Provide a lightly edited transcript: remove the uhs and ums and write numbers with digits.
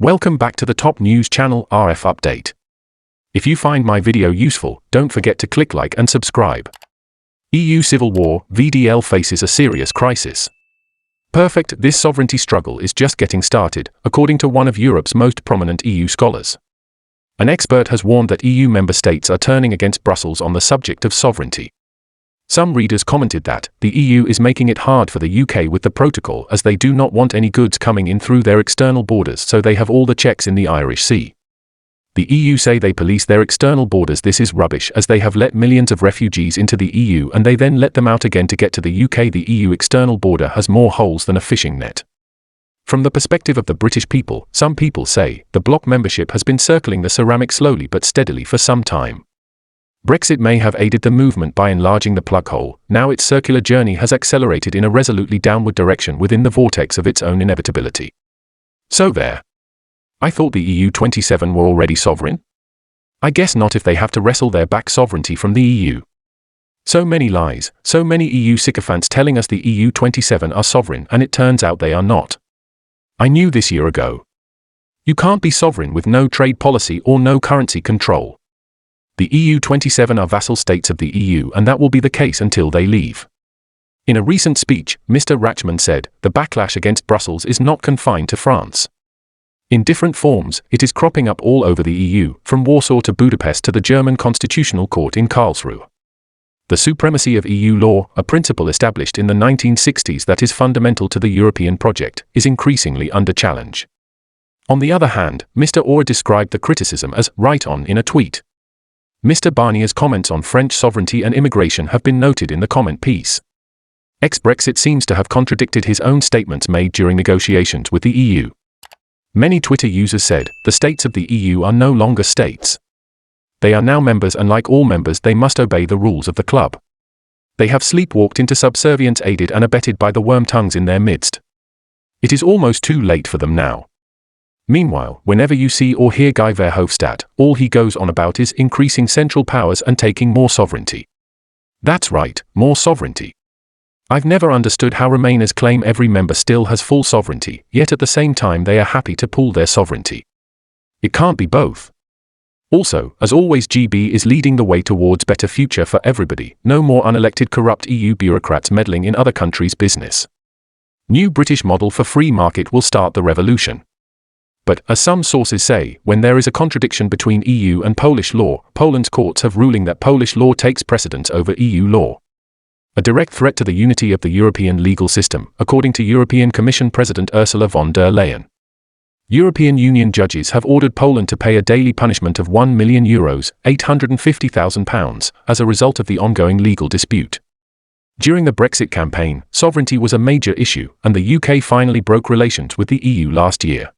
Welcome back to the top news channel RF Update. If you find my video useful, don't forget to click like and subscribe. EU civil war, VDL faces a serious crisis. Perfect, this sovereignty struggle is just getting started, according to one of Europe's most prominent EU scholars. An expert has warned that EU member states are turning against Brussels on the subject of sovereignty. Some readers commented that the EU is making it hard for the UK with the protocol as they do not want any goods coming in through their external borders, so they have all the checks in the Irish Sea. The EU say they police their external borders. This is rubbish, as they have let millions of refugees into the EU and they then let them out again to get to the UK. The EU external border has more holes than a fishing net. From the perspective of the British people, some people say the bloc membership has been circling the ceramic slowly but steadily for some time. Brexit may have aided the movement by enlarging the plug hole. Now its circular journey has accelerated in a resolutely downward direction within the vortex of its own inevitability. So there. I thought the EU 27 were already sovereign? I guess not if they have to wrestle their back sovereignty from the EU. So many lies, so many EU sycophants telling us the EU 27 are sovereign, and it turns out they are not. I knew this year ago. You can't be sovereign with no trade policy or no currency control. The EU 27 are vassal states of the EU, and that will be the case until they leave. In a recent speech, Mr. Rachman said, the backlash against Brussels is not confined to France. In different forms, it is cropping up all over the EU, from Warsaw to Budapest to the German Constitutional Court in Karlsruhe. The supremacy of EU law, a principle established in the 1960s that is fundamental to the European project, is increasingly under challenge. On the other hand, Mr. Orr described the criticism as right on in a tweet. Mr. Barnier's comments on French sovereignty and immigration have been noted in the comment piece. Ex-Brexit seems to have contradicted his own statements made during negotiations with the EU. Many Twitter users said, the states of the EU are no longer states. They are now members, and like all members they must obey the rules of the club. They have sleepwalked into subservience aided and abetted by the worm tongues in their midst. It is almost too late for them now. Meanwhile, whenever you see or hear Guy Verhofstadt, all he goes on about is increasing central powers and taking more sovereignty. That's right, more sovereignty. I've never understood how Remainers claim every member still has full sovereignty, yet at the same time they are happy to pool their sovereignty. It can't be both. Also, as always, GB is leading the way towards better future for everybody, no more unelected corrupt EU bureaucrats meddling in other countries' business. New British model for free market will start the revolution. But, as some sources say, when there is a contradiction between EU and Polish law, Poland's courts have ruling that Polish law takes precedence over EU law. A direct threat to the unity of the European legal system, according to European Commission President Ursula von der Leyen. European Union judges have ordered Poland to pay a daily punishment of €1 million, £850,000, as a result of the ongoing legal dispute. During the Brexit campaign, sovereignty was a major issue, and the UK finally broke relations with the EU last year.